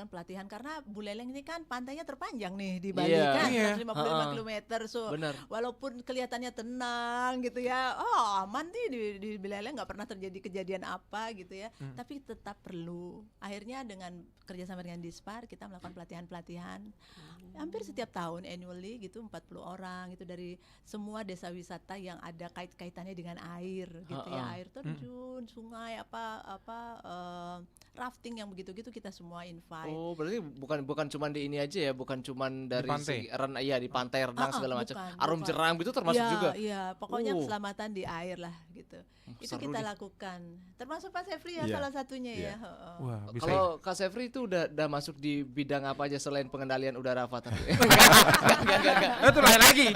melakukan pelatihan karena Buleleng ini kan pantainya terpanjang nih di Bali kan, 155 kilometer. So walaupun kelihatannya tenang gitu ya, aman nih di Buleleng, nggak pernah terjadi kejadian apa gitu ya, tapi tetap perlu. Akhirnya dengan kerjasama dengan Dispar kita melakukan pelatihan hampir setiap tahun annually gitu, 40 orang gitu dari semua desa wisata yang ada kaitannya dengan air gitu ya, air terjun, sungai, rafting yang begitu-gitu kita semua invite. Oh, berarti bukan cuma di ini aja ya, bukan cuma dari di pantai renang segala macam. Arum jeram gitu termasuk juga. Iya, pokoknya keselamatan di air lah gitu. Itu kita lakukan. Termasuk Pak Sefri ya salah satunya ya. Wah, kalau Kak Sefri itu udah masuk di bidang apa aja selain pengendalian udara Avatar? Enggak. Itu lain lagi.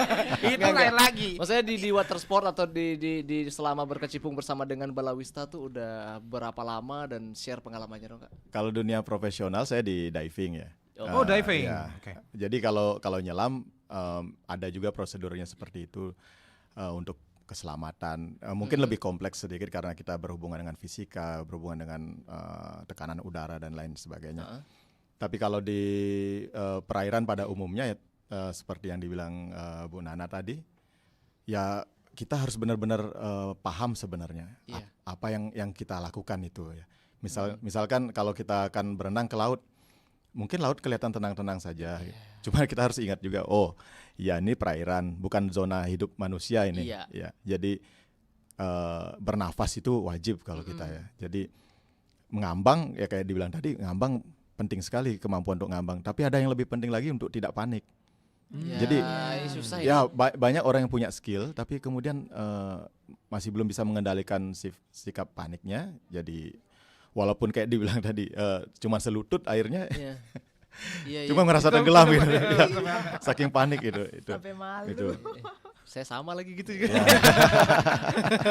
Lain lagi. Maksudnya di water sport atau di selama berkecimpung bersama dengan Balawista tuh udah berapa lama dan share pengalamannya dong Kak? Kalau dunia profesional saya di diving ya. Diving. Ya. Okay. Jadi kalau nyelam ada juga prosedurnya seperti itu untuk keselamatan. Mungkin lebih kompleks sedikit karena kita berhubungan dengan fisika, berhubungan dengan tekanan udara dan lain sebagainya. Tapi kalau di perairan pada umumnya ya, seperti yang dibilang Bu Nana tadi, ya kita harus benar-benar paham sebenarnya apa yang kita lakukan itu ya. Misalkan kalau kita akan berenang ke laut, mungkin laut kelihatan tenang-tenang saja. Cuma kita harus ingat juga, ini perairan, bukan zona hidup manusia ini. Ya, jadi bernafas itu wajib kalau kita ya. Jadi mengambang ya kayak dibilang tadi, ngambang penting sekali kemampuan untuk ngambang. Tapi ada yang lebih penting lagi untuk tidak panik. Jadi susah banyak orang yang punya skill, tapi kemudian masih belum bisa mengendalikan sikap paniknya. Jadi walaupun kayak dibilang tadi cuma selutut airnya, cuma ngerasa tenggelam gitu, saking panik itu. Sampai malu. Itu. Saya sama lagi gitu.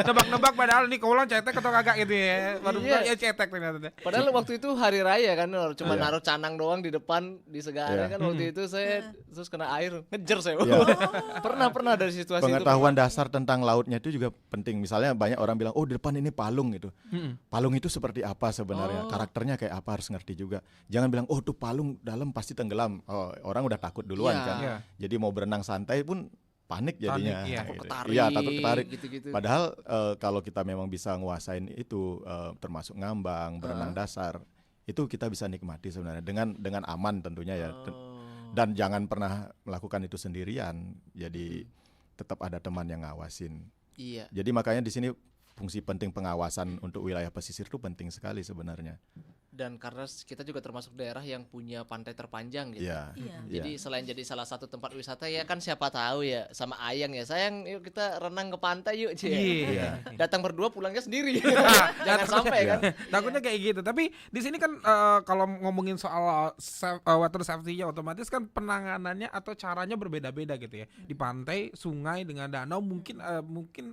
Nebak-nebak padahal nih kaulang cetek atau kagak gitu ya. Baru ya cetek ternyata. Padahal waktu itu hari raya kan, cuma naruh canang doang di depan di segara kan waktu itu saya terus kena air, ngejer saya. Pernah dari situasi itu. Pengetahuan dasar tentang lautnya itu juga penting. Misalnya banyak orang bilang, di depan ini palung gitu. Palung itu seperti apa sebenarnya? Karakternya kayak apa harus ngerti juga. Jangan bilang, tuh palung dalam pasti tenggelam. Orang udah takut duluan kan. Jadi mau berenang santai pun panik jadinya, takut ketarik. Gitu. Padahal kalau kita memang bisa nguasain itu, termasuk ngambang, berenang dasar, itu kita bisa nikmati sebenarnya dengan aman tentunya ya. Dan jangan pernah melakukan itu sendirian. Jadi tetap ada teman yang ngawasin. Iya. Jadi makanya di sini fungsi penting pengawasan untuk wilayah pesisir itu penting sekali sebenarnya. Dan karena kita juga termasuk daerah yang punya pantai terpanjang gitu. Jadi selain jadi salah satu tempat wisata ya kan siapa tahu ya sama Ayang ya, sayang yuk kita renang ke pantai yuk datang berdua pulangnya sendiri. Jangan sampai kan. Takutnya kayak gitu. Tapi di sini kan kalau ngomongin soal water safety ya otomatis kan penanganannya atau caranya berbeda-beda gitu ya. Di pantai, sungai dengan danau mungkin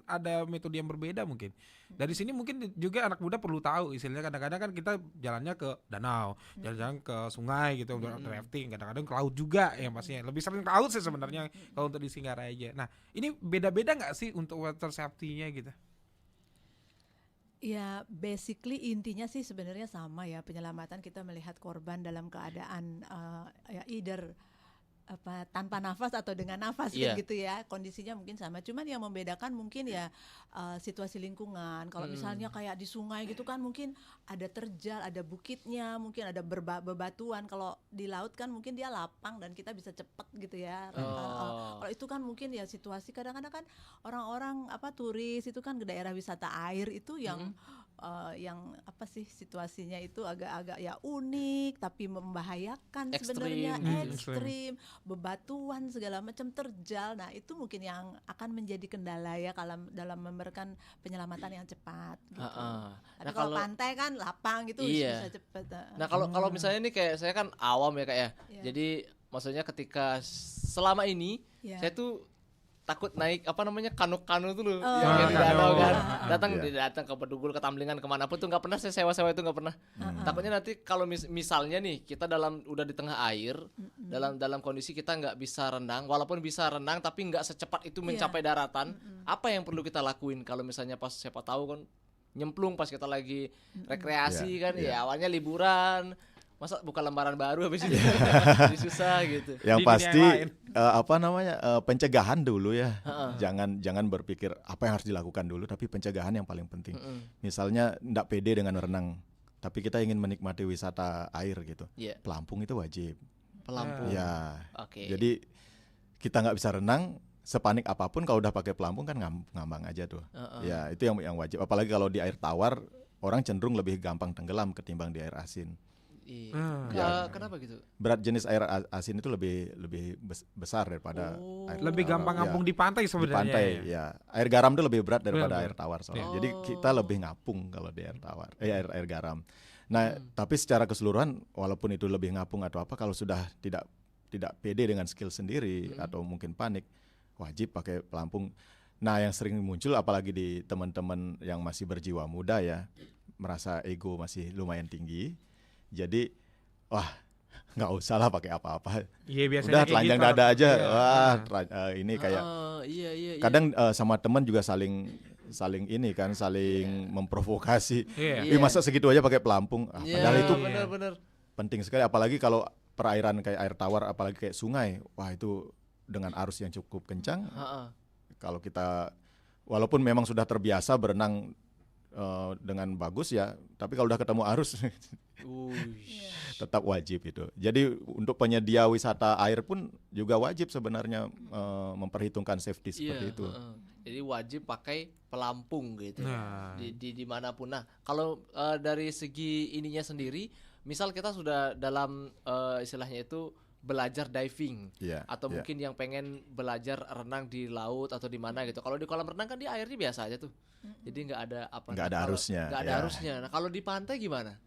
ada metode yang berbeda mungkin. Dari sini mungkin juga anak muda perlu tahu istilahnya kadang-kadang kan kita jalannya ke danau, jalan-jalan ke sungai gitu untuk rafting, kadang-kadang ke laut juga ya pastinya. Lebih sering ke laut sih sebenarnya kalau untuk di Singaraja. Nah, ini beda-beda enggak sih untuk water safety-nya gitu? Ya, basically intinya sih sebenarnya sama ya, penyelamatan kita melihat korban dalam keadaan either tanpa nafas atau dengan nafas gitu ya, kondisinya mungkin sama, cuman yang membedakan mungkin ya situasi lingkungan. Kalau misalnya kayak di sungai gitu kan mungkin ada terjal, ada bukitnya, mungkin ada bebatuan. Kalau di laut kan mungkin dia lapang dan kita bisa cepet gitu ya. Kalau itu kan mungkin ya situasi kadang-kadang kan orang-orang turis itu kan ke daerah wisata air itu yang situasinya itu agak-agak ya unik tapi membahayakan sebenarnya, ekstrim, bebatuan segala macam, terjal. Nah itu mungkin yang akan menjadi kendala ya dalam memberikan penyelamatan yang cepat gitu. Tapi kalau pantai kan lapang gitu bisa cepat. Nah kalau misalnya nih kayak saya kan awam ya kayak jadi maksudnya ketika selama ini saya tuh takut naik kanu tuh loh yang di danau kan, datang ke Bedugul, ke Tamlingan, kemana pun tuh nggak pernah saya sewa itu nggak pernah. Takutnya nanti kalau misalnya nih kita udah di tengah air, dalam kondisi kita nggak bisa renang, walaupun bisa renang tapi nggak secepat itu mencapai daratan. Apa yang perlu kita lakuin kalau misalnya pas siapa tahu kan nyemplung pas kita lagi rekreasi kan ya awalnya liburan masa buka lembaran baru habis itu jadi susah gitu. Yang Di dunia pasti yang lain. pencegahan dulu ya. Jangan berpikir apa yang harus dilakukan dulu, tapi pencegahan yang paling penting. Misalnya ndak pede dengan renang, tapi kita ingin menikmati wisata air gitu. Yeah. Pelampung itu wajib. Pelampung. Ya. Oke. Jadi kita nggak bisa renang, sepanik apapun kalau udah pakai pelampung kan ngambang aja tuh. Ya itu yang wajib. Apalagi kalau di air tawar, orang cenderung lebih gampang tenggelam ketimbang di air asin. Iya. Kenapa gitu? Berat jenis air asin itu lebih besar daripada air Lebih gampang ngapung di pantai di sebenarnya. pantai. Ya, air garam itu lebih berat daripada Benar. air tawar soalnya. Jadi kita lebih ngapung kalau di air tawar, air garam. Nah, tapi secara keseluruhan walaupun itu lebih ngapung atau apa, kalau sudah tidak pede dengan skill sendiri atau mungkin panik, wajib pakai pelampung. Nah, yang sering muncul apalagi di teman-teman yang masih berjiwa muda ya, merasa ego masih lumayan tinggi. Jadi, wah, nggak usah lah pakai apa-apa. Iya, biasanya Udah kayak telanjang gitu. dada aja. Iya. Wah, ini kayak Iya. kadang sama teman juga saling memprovokasi. Iya. Masa segitu aja pakai pelampung? Padahal itu benar-benar. penting sekali, apalagi kalau perairan kayak air tawar, apalagi kayak sungai. Wah, itu dengan arus yang cukup kencang. Kalau kita walaupun memang sudah terbiasa berenang dengan bagus ya, tapi kalau udah ketemu arus tetap wajib itu. Jadi untuk penyedia wisata air pun juga wajib sebenarnya memperhitungkan safety seperti itu. Jadi wajib pakai pelampung gitu. Nah. Di manapun. Nah, kalau dari segi ininya sendiri, misal kita sudah dalam istilahnya itu belajar diving, atau mungkin yang pengen belajar renang di laut atau di mana gitu. Kalau di kolam renang kan dia airnya biasa aja tuh, jadi nggak ada arusnya. Nggak ada arusnya. Nah, kalau di pantai gimana?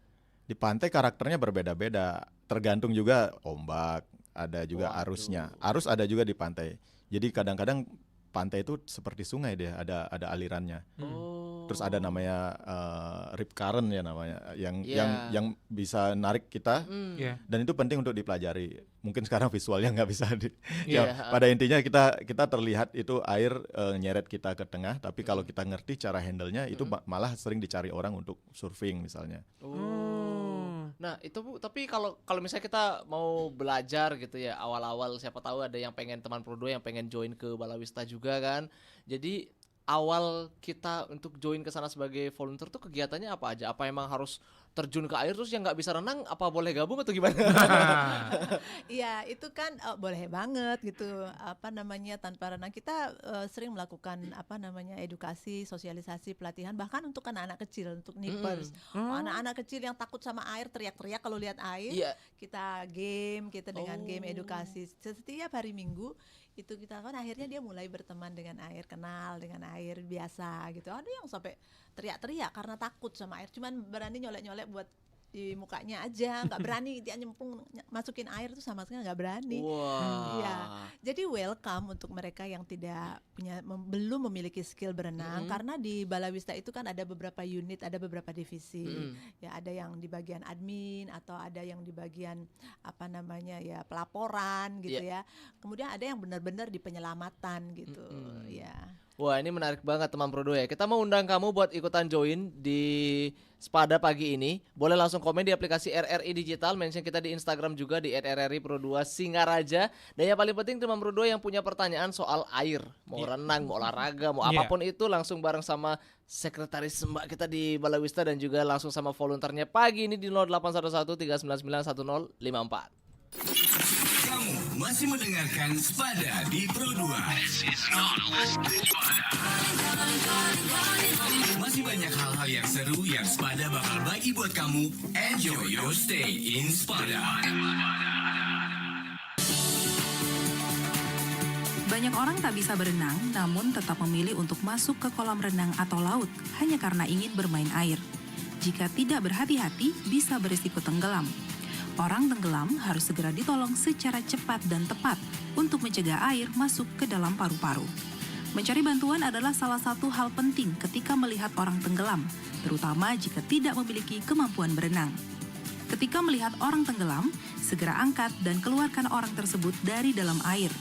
Di pantai karakternya berbeda-beda, tergantung juga ombak, ada juga arusnya. Arus ada juga di pantai. Jadi kadang-kadang pantai itu seperti sungai deh, ada alirannya. Terus ada namanya rip current ya namanya, yang bisa narik kita. Dan itu penting untuk dipelajari. Mungkin sekarang visualnya nggak bisa pada intinya kita terlihat itu air nyeret kita ke tengah, tapi kalau kita ngerti cara handle-nya itu malah sering dicari orang untuk surfing misalnya. Nah itu Bu, tapi kalau misalnya kita mau belajar gitu ya, awal-awal siapa tahu ada yang pengen teman Pro 2 yang pengen join ke Balawista juga kan. Jadi awal kita untuk join ke sana sebagai volunteer tuh kegiatannya apa aja? Apa emang harus terjun ke air terus yang nggak bisa renang apa boleh gabung atau gimana? Iya itu kan boleh banget gitu, apa namanya, tanpa renang kita sering melakukan apa namanya edukasi, sosialisasi, pelatihan bahkan untuk anak-anak kecil, untuk nippers. Anak-anak kecil yang takut sama air teriak-teriak kalau lihat air, kita dengan game edukasi setiap hari Minggu. Itu kita kan akhirnya dia mulai berteman dengan air, kenal dengan air biasa gitu. Ada yang sampai teriak-teriak karena takut sama air, cuman berani nyolek-nyolek buat di mukanya aja, nggak berani dia nyemplung masukin air tuh sama sekali nggak berani. Iya, jadi welcome untuk mereka yang tidak punya belum memiliki skill berenang, karena di Balawista itu kan ada beberapa unit, ada beberapa divisi. Ya ada yang di bagian admin atau ada yang di bagian apa namanya ya pelaporan gitu ya. Kemudian ada yang benar-benar di penyelamatan gitu. Ya. Wah ini menarik banget teman Pro 2 ya. Kita mau undang kamu buat ikutan join di Spada pagi ini. Boleh langsung komen di aplikasi RRI Digital, mention kita di Instagram juga di @RRI Pro 2 Singaraja. Dan yang paling penting teman Pro 2 yang punya pertanyaan soal air, mau renang, mau olahraga, mau apapun itu, langsung bareng sama sekretaris Mbak kita di Balawista dan juga langsung sama volunteernya pagi ini di 0811 399 1054. Kamu masih mendengarkan Spada di Pro 2. Masih banyak hal-hal yang seru yang Spada bakal bagi buat kamu. Enjoy your stay in Spada. Banyak orang tak bisa berenang, namun tetap memilih untuk masuk ke kolam renang atau laut hanya karena ingin bermain air. Jika tidak berhati-hati, bisa berisiko tenggelam. Orang tenggelam harus segera ditolong secara cepat dan tepat untuk mencegah air masuk ke dalam paru-paru. Mencari bantuan adalah salah satu hal penting ketika melihat orang tenggelam, terutama jika tidak memiliki kemampuan berenang. Ketika melihat orang tenggelam, segera angkat dan keluarkan orang tersebut dari dalam air.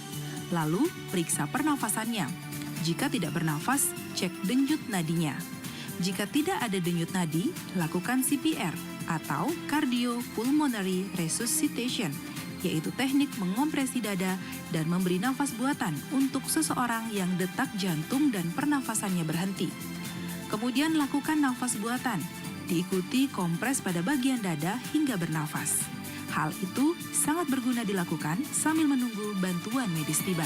Lalu, periksa pernafasannya. Jika tidak bernafas, cek denyut nadinya. Jika tidak ada denyut nadi, lakukan CPR. atau cardiopulmonary resuscitation, yaitu teknik mengompresi dada dan memberi nafas buatan untuk seseorang yang detak jantung dan pernafasannya berhenti. Kemudian lakukan nafas buatan, diikuti kompres pada bagian dada hingga bernafas. Hal itu sangat berguna dilakukan sambil menunggu bantuan medis tiba.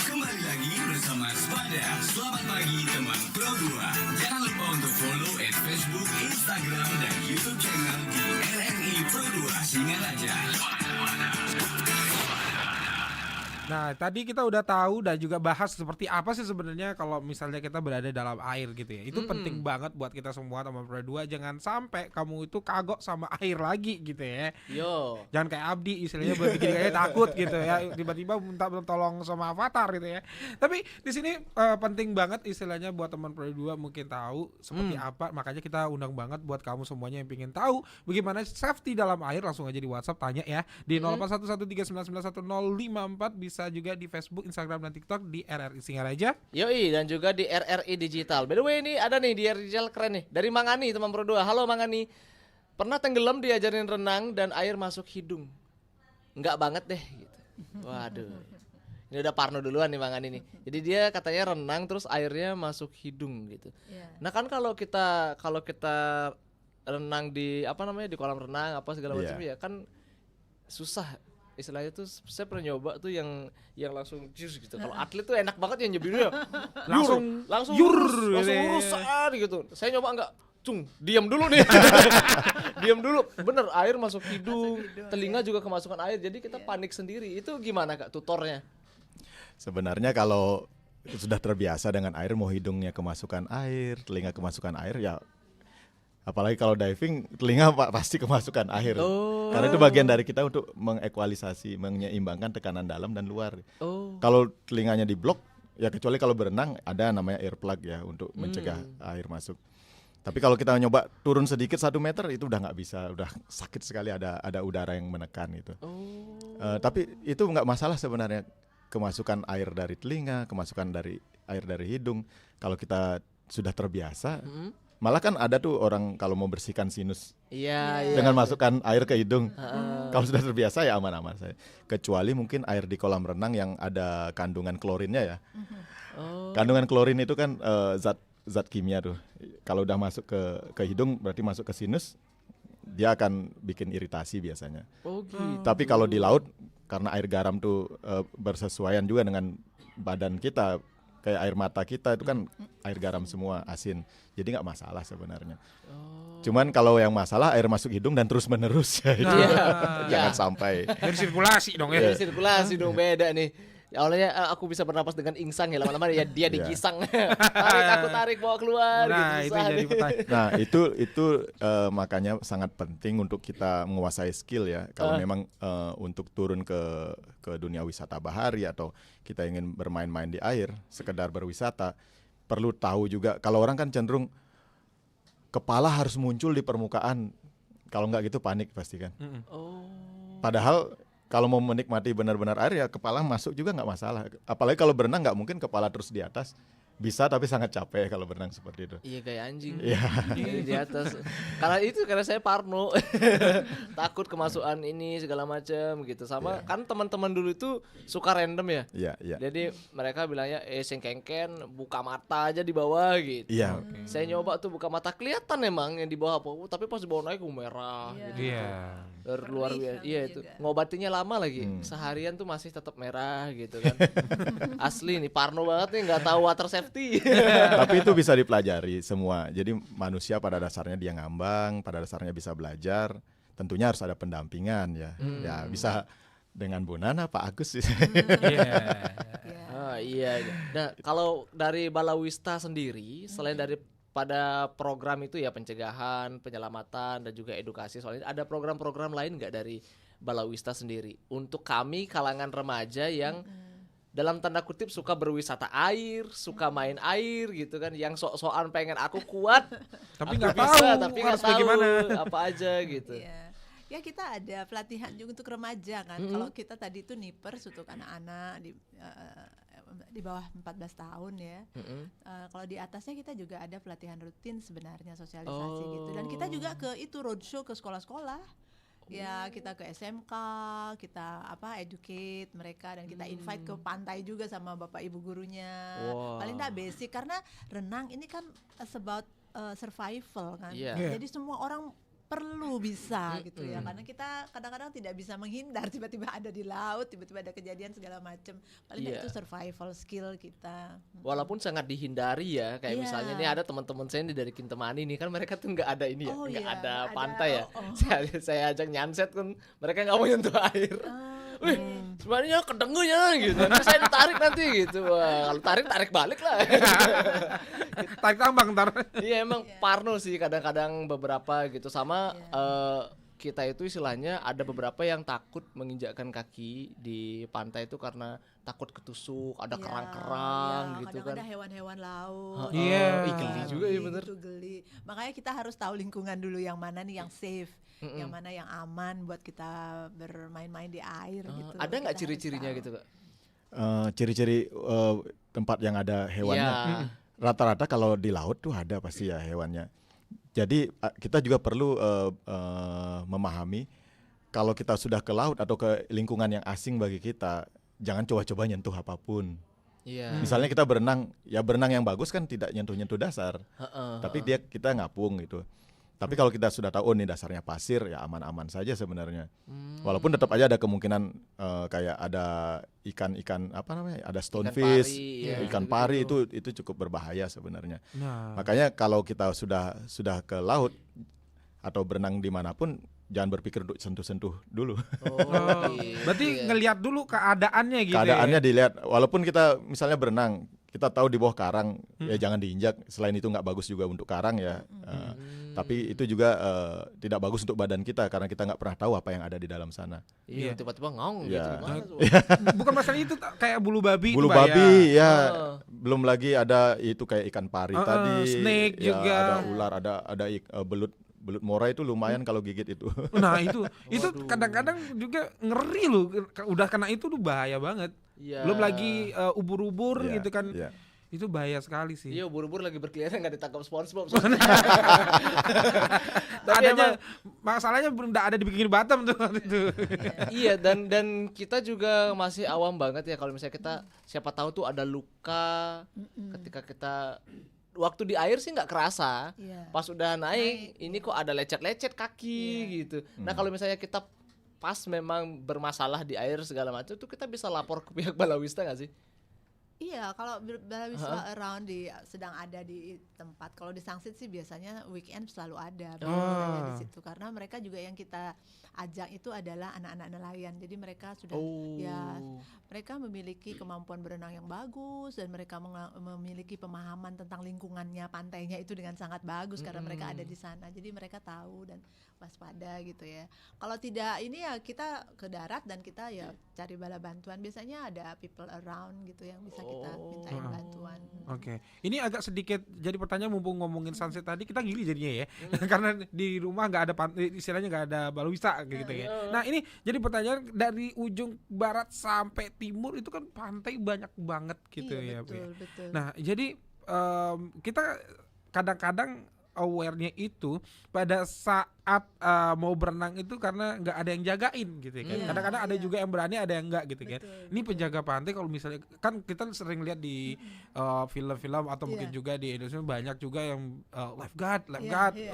Kembali lagi bersama Spada. Selamat pagi teman Pro 2. Jangan lupa untuk follow Facebook, Instagram, dan YouTube channel di RRI Pro 2 Singaraja. Nah, tadi kita udah tahu dan juga bahas seperti apa sih sebenarnya kalau misalnya kita berada dalam air gitu ya. Itu penting banget buat kita semua teman Pro 2. Jangan sampai kamu itu kagok sama air lagi gitu ya. Yo. Jangan kayak Abdi istilahnya kayak takut gitu ya. Tiba-tiba minta tolong sama Avatar gitu ya. Tapi di sini penting banget istilahnya buat teman Pro 2 mungkin tahu seperti apa. Makanya kita undang banget buat kamu semuanya yang pengen tahu bagaimana safety dalam air, langsung aja di WhatsApp tanya ya di 0811399154, bisa juga di Facebook, Instagram, dan TikTok di RRI Singaraja. Yoi, dan juga di RRI Digital. By the way, ini ada nih di RRI Digital keren nih. Dari Mangani, teman Pro 2. Halo Mangani. Pernah tenggelam diajarin renang dan air masuk hidung. Enggak banget deh gitu. Waduh. Ini udah parno duluan nih Mangani nih. Jadi dia katanya renang terus airnya masuk hidung gitu. Nah kan kalau kita renang di di kolam renang apa segala macam ya kan susah. Istilahnya tuh saya pernah nyoba tuh yang langsung jus gitu. Kalau atlet tuh enak banget yang nyebirnya. langsung lurusan gitu. Saya nyoba enggak, diam dulu nih. Diam dulu. Bener, air masuk hidung, telinga juga kemasukan air. Jadi kita panik sendiri. Itu gimana Kak tutornya? Sebenarnya kalau sudah terbiasa dengan air, mau hidungnya kemasukan air, telinga kemasukan air, ya apalagi kalau diving, telinga pasti kemasukan air. Karena itu bagian dari kita untuk mengekualisasi, menyeimbangkan tekanan dalam dan luar. Kalau telinganya diblok, ya kecuali kalau berenang ada namanya ear plug ya untuk mencegah air masuk. Tapi kalau kita nyoba turun sedikit 1 meter itu udah nggak bisa, udah sakit sekali, ada udara yang menekan gitu. Tapi itu nggak masalah sebenarnya, kemasukan air dari telinga, kemasukan dari air dari hidung. Kalau kita sudah terbiasa. Malah kan ada tuh orang kalau mau bersihkan sinus dengan masukkan air ke hidung. Kalau sudah terbiasa ya aman-aman saya. Kecuali mungkin air di kolam renang yang ada kandungan klorinnya ya. Kandungan klorin itu kan zat kimia tuh. Kalau udah masuk ke hidung berarti masuk ke sinus, dia akan bikin iritasi biasanya. Gitu. Tapi kalau di laut karena air garam tuh bersesuaian juga dengan badan kita. Kayak air mata kita itu kan air garam semua, asin. Jadi nggak masalah sebenarnya. Cuman kalau yang masalah air masuk hidung dan terus menerus ya itu jangan sampai. Dari sirkulasi dong ya. Dari sirkulasi dong, beda nih. Awalnya aku bisa bernapas dengan insang ya, lama-lama ya dia digisang. tarik bawa keluar. Nah gitu, itu jadi pertanyaan. Nah itu makanya sangat penting untuk kita menguasai skill ya. Kalau memang untuk turun ke dunia wisata bahari atau kita ingin bermain-main di air, sekedar berwisata, perlu tahu juga. Kalau orang kan cenderung kepala harus muncul di permukaan. Kalau nggak gitu panik pasti kan. Padahal kalau mau menikmati benar-benar air ya kepala masuk juga nggak masalah. Apalagi kalau berenang nggak mungkin kepala terus di atas. Bisa tapi sangat capek kalau berenang seperti itu. Iya kayak anjing. Iya. Di atas. Karena saya parno. Takut kemasukan ini segala macam gitu. Sama kan teman-teman dulu itu suka random ya. Iya. Jadi mereka bilangnya sengkengken buka mata aja di bawah gitu. Iya. Saya nyoba tuh buka mata, kelihatan emang yang di bawah apa, tapi pas di bawah naik merah gitu. Iya. Luar biasa. Iya itu. Ngobatinya lama lagi. Seharian tuh masih tetap merah gitu kan. Asli nih parno banget nih, nggak tahu water safety. Tapi itu bisa dipelajari semua. Jadi manusia pada dasarnya dia ngambang, pada dasarnya bisa belajar. Tentunya harus ada pendampingan ya. Ya bisa dengan Bu Nana, Pak Agus. Iya. Nah kalau dari Balawista sendiri, selain dari pada program itu ya pencegahan, penyelamatan dan juga edukasi, soalnya ada program-program lain nggak dari Balawista sendiri untuk kami kalangan remaja yang dalam tanda kutip suka berwisata air, suka main air gitu kan, yang sok-sokan pengen aku kuat, Tapi aku nggak bisa, tahu tapi harus nggak tahu bagaimana. apa aja gitu. Ya kita ada pelatihan juga untuk remaja kan. Kalau kita tadi itu NIPERS untuk anak-anak di bawah 14 tahun ya. Kalau di atasnya kita juga ada pelatihan rutin sebenarnya, sosialisasi gitu. Dan kita juga ke itu roadshow ke sekolah-sekolah. Ya kita ke SMK, kita educate mereka dan kita invite ke pantai juga sama bapak ibu gurunya. Paling enggak basic karena renang ini kan about survival kan. Jadi semua orang perlu bisa gitu ya, karena kita kadang-kadang tidak bisa menghindar, tiba-tiba ada di laut, tiba-tiba ada kejadian segala macam. Paling itu survival skill kita. Walaupun sangat dihindari ya, kayak misalnya nih ada teman-teman saya nih dari Kintemani nih kan, mereka tuh nggak ada ini ya, nggak ada pantai ya. Saya ajak nyanset kan, mereka nggak mau nyentuh air. Wih, sebenarnya kedengunya gitu. Nanti saya ditarik nanti gitu. Wah, kalau tarik balik lah. Tarik tambang ntar. Iya emang parno sih kadang-kadang beberapa gitu sama kita itu istilahnya ada beberapa yang takut menginjakkan kaki di pantai itu karena takut ketusuk, ada kerang-kerang gitu kan. Ada hewan-hewan laut. Geli juga ya bener. Itu geli. Makanya kita harus tahu lingkungan dulu yang mana nih yang safe, yang mana yang aman buat kita bermain-main di air gitu. Ada nggak ciri-cirinya gitu Kak? Ciri-ciri tempat yang ada hewannya. Rata-rata kalau di laut tuh ada pasti ya hewannya. Jadi kita juga perlu memahami kalau kita sudah ke laut atau ke lingkungan yang asing bagi kita, jangan coba-coba nyentuh apapun. Misalnya kita berenang, ya berenang yang bagus kan tidak nyentuh-nyentuh dasar, tapi kita ngapung gitu. Tapi kalau kita sudah tahu nih dasarnya pasir, ya aman-aman saja sebenarnya. Walaupun tetap aja ada kemungkinan kayak ada ikan-ikan ada stonefish, ikan pari itu cukup berbahaya sebenarnya. Makanya kalau kita sudah ke laut atau berenang dimanapun, jangan berpikir untuk sentuh-sentuh dulu. Berarti ngelihat dulu keadaannya gitu. Keadaannya dilihat. Walaupun kita misalnya berenang, kita tahu di bawah karang, ya jangan diinjak. Selain itu nggak bagus juga untuk karang ya. Tapi itu juga tidak bagus untuk badan kita karena kita nggak pernah tahu apa yang ada di dalam sana. Iya, tiba-tiba ngaung gitu gimana tuh? Bukan masalah itu kayak bulu babi. Bulu babi ya. Belum lagi ada itu kayak ikan pari tadi. Snake ya, juga. Ada ular, ada belut mora itu lumayan kalau gigit itu. Nah itu kadang-kadang juga ngeri loh. Udah kena itu tuh bahaya banget. Belum lagi ubur-ubur gitu kan. Itu bahaya sekali sih. Iya, ubur-ubur lagi berkeliaran nggak ditangkap SpongeBob. Adanya masalahnya belum ada di pinggir Batam tuh waktu itu. Iya, dan kita juga masih awam banget ya kalau misalnya kita siapa tahu tuh ada luka ketika kita waktu di air sih nggak kerasa. Pas udah naik ini kok ada lecet-lecet kaki gitu. Nah kalau misalnya kita pas memang bermasalah di air segala macam tuh kita bisa lapor ke pihak Balawista nggak sih? Iya, kalau Balawista around sedang ada di tempat. Kalau di Sangsit sih biasanya weekend selalu ada biasanya di situ karena mereka juga yang kita ajak itu adalah anak-anak nelayan. Jadi mereka sudah mereka memiliki kemampuan berenang yang bagus dan mereka memiliki pemahaman tentang lingkungannya pantainya itu dengan sangat bagus karena mereka ada di sana. Jadi mereka tahu dan waspada gitu ya. Kalau tidak ini ya kita ke darat dan kita ya cari bala bantuan. Biasanya ada people around gitu yang bisa kita mintain bantuan. Oke. Ini agak sedikit jadi pertanyaan mumpung ngomongin sunset tadi kita gili jadinya ya. Karena di rumah nggak ada istilahnya nggak ada balawista gitu ya. Nah ini jadi pertanyaan dari ujung barat sampai timur itu kan pantai banyak banget gitu ya. Betul. Nah jadi kita kadang-kadang aware-nya itu pada saat mau berenang itu karena nggak ada yang jagain gitu kan. Kadang-kadang ada juga yang berani, ada yang enggak gitu kan. Ini penjaga pantai kalau misalnya kan kita sering lihat di film-film atau mungkin juga di Indonesia banyak juga yang lifeguard.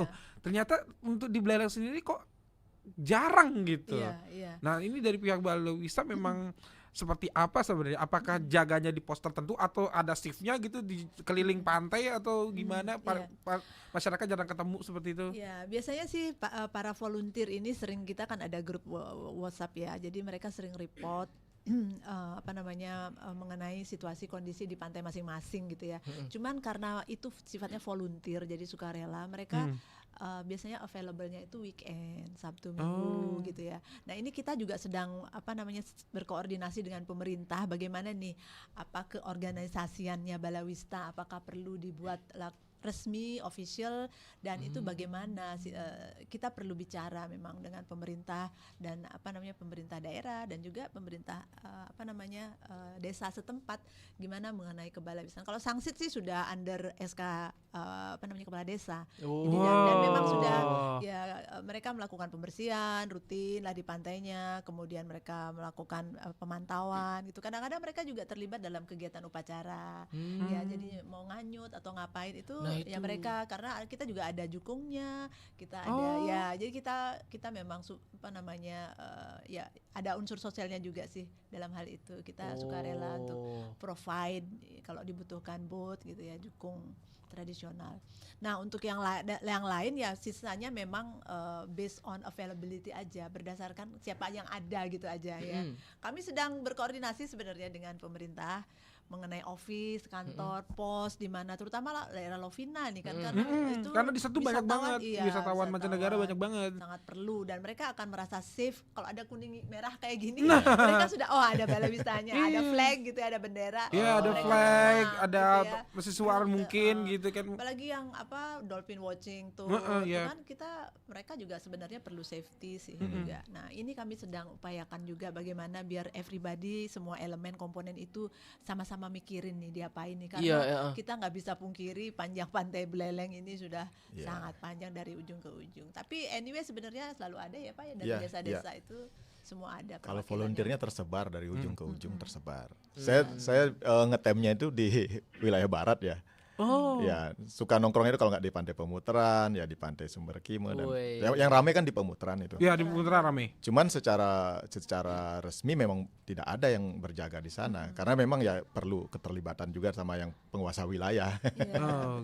Oh, ternyata untuk di Belalang sendiri kok jarang gitu. Nah, ini dari pihak Balawista memang seperti apa sebenarnya? Apakah jaganya di pos tertentu atau ada shiftnya gitu di keliling pantai atau gimana? Masyarakat jarang ketemu seperti itu? Ya, biasanya sih para volunteer ini sering kita kan ada grup WhatsApp ya. Jadi mereka sering report mengenai situasi kondisi di pantai masing-masing gitu ya. Cuman karena itu sifatnya volunteer jadi sukarela, mereka biasanya available-nya itu weekend, Sabtu Minggu gitu ya. Nah, ini kita juga sedang berkoordinasi dengan pemerintah bagaimana nih keorganisasiannya Balawista, apakah perlu dibuat resmi, official, dan itu bagaimana kita perlu bicara memang dengan pemerintah dan pemerintah daerah dan juga pemerintah desa setempat gimana mengenai kebalaiwisataan. Kalau Sangsit sih sudah under SK kepala desa. Jadi dan memang sudah mereka melakukan pembersihan rutin lah di pantainya, kemudian mereka melakukan pemantauan gitu. Kadang-kadang mereka juga terlibat dalam kegiatan upacara. Ya, jadi mau nganyut atau ngapain itu ya mereka, karena kita juga ada jukungnya, kita ada jadi kita memang ya ada unsur sosialnya juga sih dalam hal itu. Kita suka rela untuk provide kalau dibutuhkan booth gitu ya, jukung tradisional. Nah, untuk yang lain ya sisanya memang based on availability aja, berdasarkan siapa yang ada gitu aja ya. Kami sedang berkoordinasi sebenarnya dengan pemerintah mengenai office, kantor, pos di mana, terutama daerah Lovina nih kan, karena di situ banyak banget wisatawan mancanegara, banyak banget. Sangat perlu, dan mereka akan merasa safe kalau ada kuning merah kayak gini. Mereka sudah ada balai wisatanya, ada flag gitu, ada bendera. Ada flag, ada sesuatu mungkin gitu kan. Apalagi yang dolphin watching tuh, kan mereka juga sebenarnya perlu safety sih juga. Nah, ini kami sedang upayakan juga bagaimana biar everybody, semua elemen komponen itu sama-sama mikirin nih diapain nih, karena kita nggak bisa pungkiri panjang pantai Buleleng ini sudah sangat panjang dari ujung ke ujung. Tapi anyway sebenarnya selalu ada ya Pak ya, dari desa-desa itu semua ada. Kalau volunteernya tersebar dari ujung ke ujung tersebar. Saya ngetemnya itu di wilayah barat ya. Ya, suka nongkrongnya itu kalau nggak di pantai Pemutaran, ya di pantai Sumber Kime, dan yang rame kan di Pemutaran itu. Ya, di Pemutaran rame. Cuman secara resmi memang tidak ada yang berjaga di sana, karena memang ya perlu keterlibatan juga sama yang penguasa wilayah.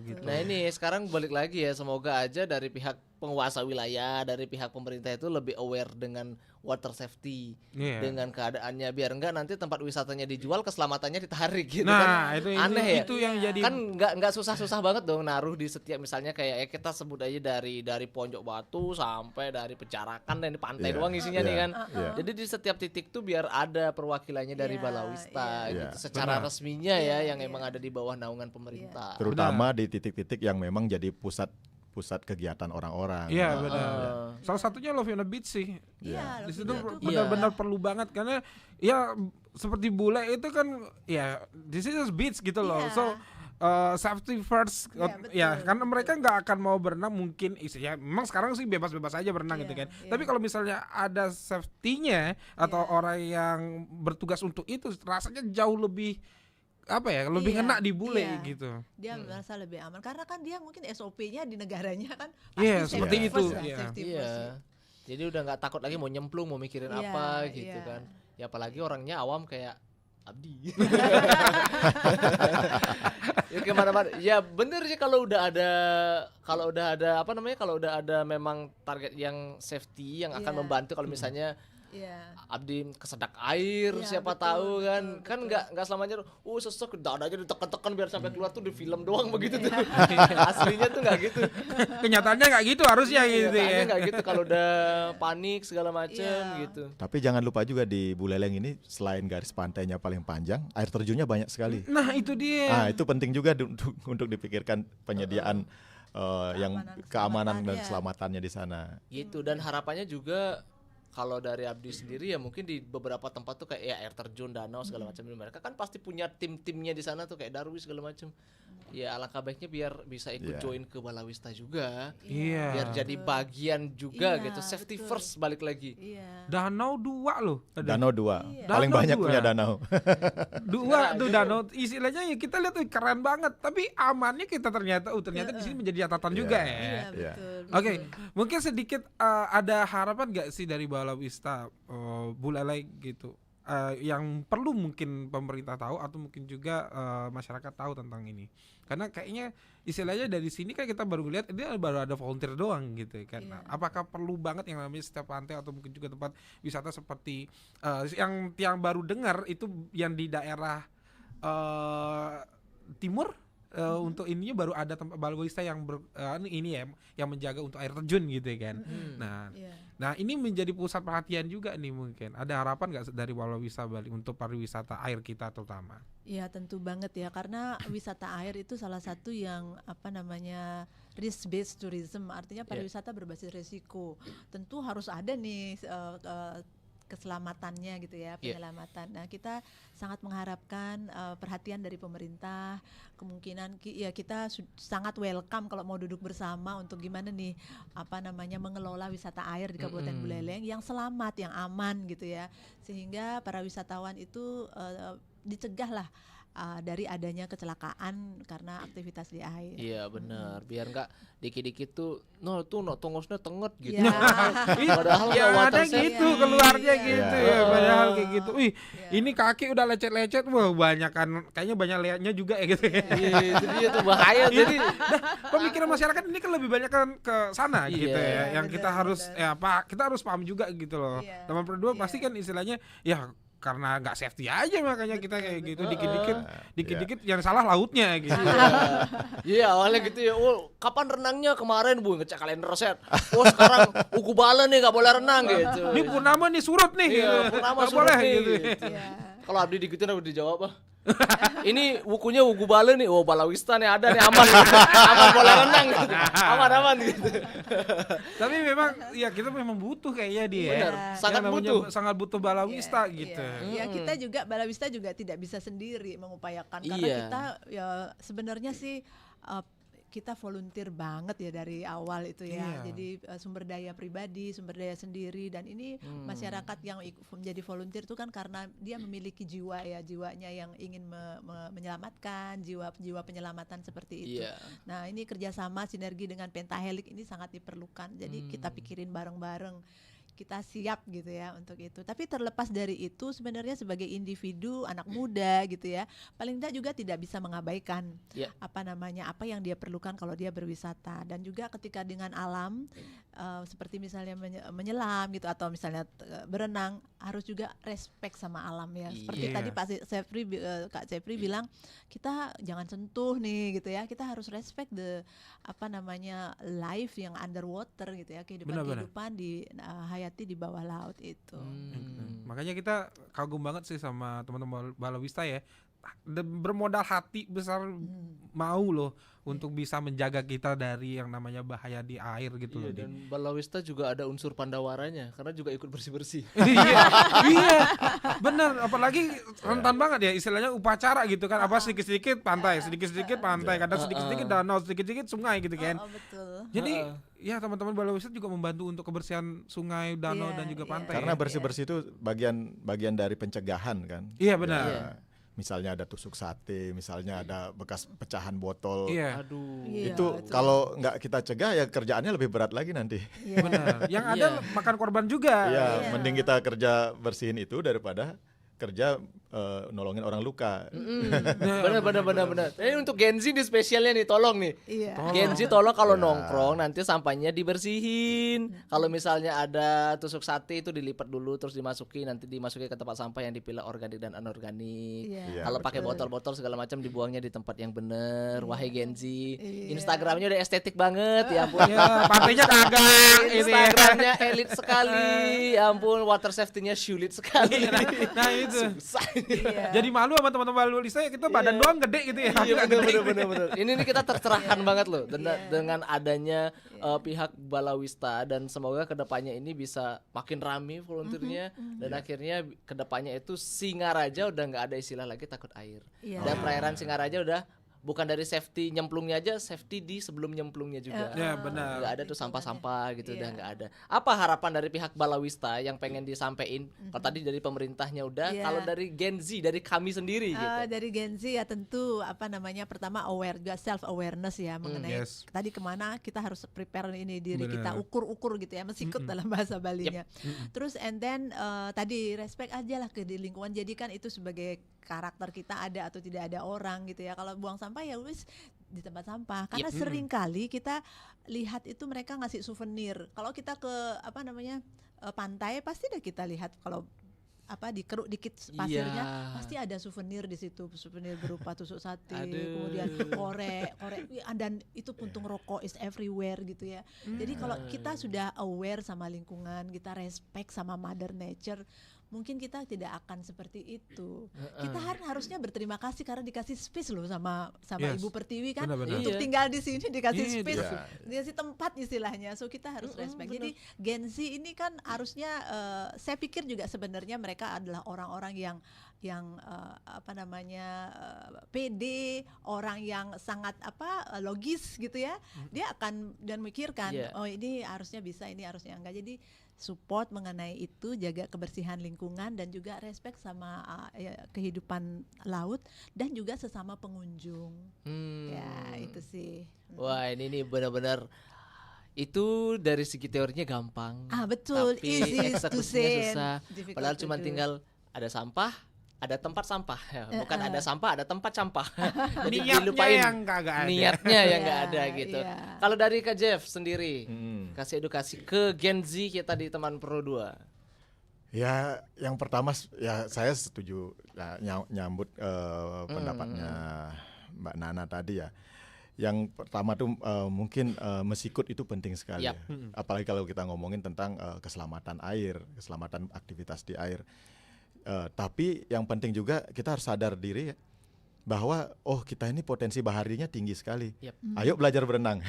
Gitu. Nah, ini sekarang balik lagi ya, semoga aja dari pihak penguasa wilayah, dari pihak pemerintah itu lebih aware dengan water safety, dengan keadaannya, biar enggak nanti tempat wisatanya dijual, keselamatannya ditarik gitu. Nah, kan. itu Aneh ya. Itu yang jadi kan nggak susah-susah banget dong naruh di setiap, misalnya kayak kita sebut aja dari Pojok Batu sampai dari Pecarakan dan di pantai doang isinya nih kan. Jadi di setiap titik tuh biar ada perwakilannya dari Balawista gitu, secara resminya yang emang ada di bawah naungan pemerintah. Terutama di titik-titik yang memang jadi pusat kegiatan orang-orang. Iya, benar. Salah satunya Lovina Beach sih. Iya, di situ benar-benar perlu banget, karena ya seperti bule itu kan ya this is beach gitu loh. So safety first karena mereka nggak akan mau berenang mungkin ya, memang sekarang sih bebas-bebas aja berenang gitu kan. Tapi kalau misalnya ada safety-nya atau orang yang bertugas untuk itu, rasanya jauh lebih lebih ngena di bule gitu. Dia merasa lebih aman karena kan dia mungkin SOP-nya di negaranya kan seperti itu. Jadi udah nggak takut lagi mau nyemplung, mau mikirin apa gitu kan. Ya apalagi orangnya awam kayak Abdi. Ya kemana-mana. Ya bener sih, kalau udah ada memang target yang safety yang akan membantu, kalau misalnya Abdi kesedak air, siapa tahu kan. Kan nggak selamanya sesek dadanya ditekan-tekan biar sampai keluar tuh di film doang begitu tuh. Aslinya tuh nggak gitu. Kenyataannya nggak gitu harusnya gitu ya. Nggak gitu kalau udah panik segala macem gitu. Tapi jangan lupa juga di Buleleng ini selain garis pantainya paling panjang, air terjunnya banyak sekali. Nah, itu dia. Nah, itu penting juga untuk dipikirkan penyediaan yang keamanan dan keselamatannya di sana. Gitu, dan harapannya juga kalau dari Abdi sendiri ya mungkin di beberapa tempat tuh kayak air terjun, danau segala macam, mereka kan pasti punya tim-timnya di sana tuh kayak Darwis segala macam. Ya alangkah baiknya biar bisa ikut join ke Balawista juga. Biar jadi bagian juga gitu. Safety first balik lagi. Danau 2 loh. Danau 2. Paling banyak punya danau. 2 tuh danau. Istilahnya ya kita lihat keren banget, tapi amannya kita ternyata di sini menjadi catatan juga ya. Betul. Oke, mungkin sedikit ada harapan enggak sih dari Balawista Buleleng gitu? Yang perlu mungkin pemerintah tahu atau mungkin juga masyarakat tahu tentang ini, karena kayaknya istilahnya dari sini kan kita baru lihat ini baru ada volunteer doang gitu kan. Apakah perlu banget yang namanya setiap pantai atau mungkin juga tempat wisata seperti yang baru dengar itu yang di daerah timur untuk ininya baru ada tempat balawista yang ini ya yang menjaga untuk air terjun gitu ya kan. Nah ini menjadi pusat perhatian juga nih mungkin. Ada harapan nggak dari balawista Bali untuk pariwisata air kita terutama? Ya tentu banget ya, karena wisata air itu salah satu yang risk based tourism, artinya pariwisata berbasis risiko. Tentu harus ada nih keselamatannya gitu ya, penyelamatan. Nah kita sangat mengharapkan perhatian dari pemerintah. Kemungkinan kita sangat welcome kalau mau duduk bersama untuk gimana nih mengelola wisata air di Kabupaten Buleleng yang selamat, yang aman gitu ya, sehingga para wisatawan itu dicegah lah dari adanya kecelakaan karena aktivitas di air. Iya benar, biar nggak dikit-dikit tuh tongosnya tenget gitu. Ya. Padahal ya ada water gitu safety. keluarnya gitu ya, padahal kayak gitu. Ini kaki udah lecet-lecet, wah kayaknya banyak liatnya juga ya gitu. Iya, itu dia tuh bahaya. Jadi pemikiran masyarakat ini kan lebih banyak kan ke sana gitu ya, yang benar, kita harus kita harus paham juga gitu loh. Teman berdua pasti kan istilahnya ya karena nggak safety aja makanya kita kayak gitu, dikit-dikit yang salah lautnya gitu. Iya awalnya gitu ya. Kapan renangnya kemarin Bu, ngecek kalender set. Sekarang uku bala nih nggak boleh renang gitu. Ini purnama nih surut nih. Purnama Nggak surut boleh nih, gitu. Kalau Abdi digituin udah dijawab ini wukunya wuku bala nih, balawista nih ada nih aman, aman boleh renang gitu. Aman gitu. Tapi memang ya kita memang butuh kayaknya dia. Benar, sangat butuh balawista gitu. Ya kita juga balawista juga tidak bisa sendiri mengupayakan karena kita ya sebenarnya sih kita volunteer banget ya dari awal itu ya. Jadi sumber daya pribadi, sumber daya sendiri, dan ini masyarakat yang menjadi volunteer itu kan karena dia memiliki jiwanya yang ingin menyelamatkan, jiwa penyelamatan seperti itu. Nah ini kerjasama sinergi dengan Pentahelix ini sangat diperlukan. Jadi kita pikirin bareng-bareng. Kita siap gitu ya untuk itu. Tapi terlepas dari itu sebenarnya sebagai individu anak muda gitu ya, paling tidak juga tidak bisa mengabaikan apa yang dia perlukan kalau dia berwisata. Dan juga ketika dengan alam seperti misalnya menyelam gitu atau misalnya berenang, harus juga respect sama alam ya. Seperti tadi Kak Sepri bilang kita jangan sentuh nih gitu ya. Kita harus respect life yang underwater gitu ya, kehidupan di hayati di bawah laut itu. Makanya kita kagum banget sih sama teman-teman balawista ya, bermodal hati besar mau loh untuk bisa menjaga kita dari yang namanya bahaya di air gitu loh. Dan balawista juga ada unsur pandawaranya karena juga ikut bersih-bersih. Iya, benar. Apalagi rentan banget ya istilahnya upacara gitu kan, sedikit-sedikit pantai, kadang sedikit-sedikit danau, sedikit-sedikit sungai gitu kan. Betul. Jadi ya teman-teman balawista juga membantu untuk kebersihan sungai, danau dan juga pantai. Karena bersih-bersih itu bagian dari pencegahan kan. Iya benar. Misalnya ada tusuk sate, misalnya ada bekas pecahan botol. Aduh. Itu kalau nggak kita cegah ya kerjaannya lebih berat lagi nanti. Benar. Yang ada makan korban juga. Mending kita kerja bersihin itu daripada kerja nolongin orang luka. Benar. Ini untuk Gen Z nih spesialnya nih, tolong nih. Gen Z tolong kalau nongkrong nanti sampahnya dibersihin. Kalau misalnya ada tusuk sate itu dilipat dulu terus dimasuki ke tempat sampah yang dipilah organik dan anorganik. Kalau pakai botol-botol segala macam dibuangnya di tempat yang benar. Wahai Gen Z, Instagramnya udah estetik banget ya ampun. Pantainya kagak. Instagramnya elit sekali. Ya ampun, water safety-nya sulit sekali. Nah itu. Susah. Jadi malu sama teman-teman balawista ya, kita badan doang gede gitu ya. Iya benar. Ini kita tercerahkan banget loh dengan adanya pihak balawista, dan semoga kedepannya ini bisa makin rame volunteernya dan akhirnya kedepannya itu Singaraja udah nggak ada istilah lagi takut air. Dan perairan Singaraja udah bukan dari safety nyemplungnya aja, safety di sebelum nyemplungnya juga. Ya benar. Nggak ada tuh sampah-sampah gitu, udah nggak ada. Apa harapan dari pihak balawista yang pengen disampaikan? Kalau tadi dari pemerintahnya udah, kalau dari Gen Z, dari kami sendiri gitu. Dari Gen Z ya tentu pertama aware juga, self awareness ya mengenai tadi kemana kita harus prepare diri kita, ukur gitu ya, mesikut dalam bahasa Balinya. Terus and then tadi respect aja lah ke di lingkungan, jadikan itu sebagai karakter kita ada atau tidak ada orang gitu ya. Kalau buang sampah ya wis di tempat sampah. Karena sering kali kita lihat itu mereka ngasih souvenir. Kalau kita ke pantai pasti deh kita lihat kalau dikeruk dikit pasirnya, Iya. pasti ada souvenir di situ, souvenir berupa tusuk sate, Aduh. kemudian korek, dan itu puntung rokok is everywhere gitu ya. Jadi kalau kita sudah aware sama lingkungan, kita respect sama Mother Nature, mungkin kita tidak akan seperti itu. Kita harusnya berterima kasih karena dikasih space loh sama Yes. Ibu Pertiwi kan, Benar-benar. untuk Iya. tinggal di sini dikasih Iya, space, iya. dikasih tempat istilahnya. So kita harus respect. Jadi Gen Z ini kan harusnya saya pikir juga sebenarnya mereka adalah orang-orang yang pede, orang yang sangat logis gitu ya. Dia akan dan mikirkan, Yeah. oh ini harusnya bisa, ini harusnya enggak. Jadi support mengenai itu, jaga kebersihan lingkungan dan juga respect sama kehidupan laut dan juga sesama pengunjung. Ya, itu sih. Wah, ini nih benar-benar itu dari segi teorinya gampang. Betul, Tapi easy to eksekusinya say, susah. difficult Padahal to cuma do. tinggal ada sampah, ada tempat sampah. Ya, bukan ada sampah, ada tempat sampah. Jadi Niatnya dilupain yang kagak ada. niatnya yang Iya, nggak ada gitu. iya. Kalau dari Kak Jeff sendiri, Hmm. kasih edukasi ke Gen Z kita di teman Pro 2. Ya, yang pertama ya saya setuju ya, nyambut pendapatnya Mbak Nana tadi ya. Yang pertama tuh mungkin mesikut itu penting sekali. Yap. Ya. Apalagi kalau kita ngomongin tentang keselamatan air, keselamatan aktivitas di air. Tapi yang penting juga kita harus sadar diri ya, bahwa kita ini potensi baharinya tinggi sekali. Yap. Ayo belajar berenang.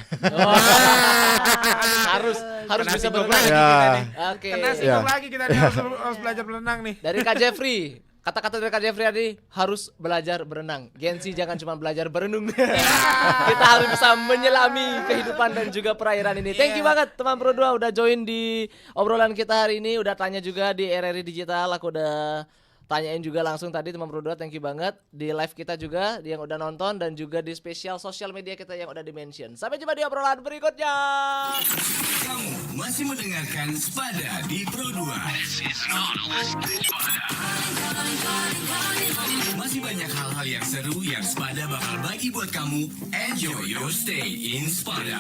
harus Kena bisa singgung berenang. lagi Ya. kita nih. Oke. Kena Ya. singgung lagi kita nih, harus belajar berenang nih. Dari Kak Jeffrey, kata-kata dari Kak Jeffrey tadi harus belajar berenang. Gen Z jangan cuma belajar berenung. Kita harus bisa menyelami kehidupan dan juga perairan ini. Thank you banget teman Pro 2 udah join di obrolan kita hari ini, udah tanya juga di RRI Digital, aku udah tanyain juga langsung tadi teman Pro 2, thank you banget di live kita juga yang udah nonton dan juga di spesial sosial media kita yang udah di-mention. Sampai jumpa di obrolan berikutnya. Kamu masih mendengarkan Spada di Pro 2. Masih banyak hal-hal yang seru yang Spada bakal bagi buat kamu. Enjoy your stay in Spada.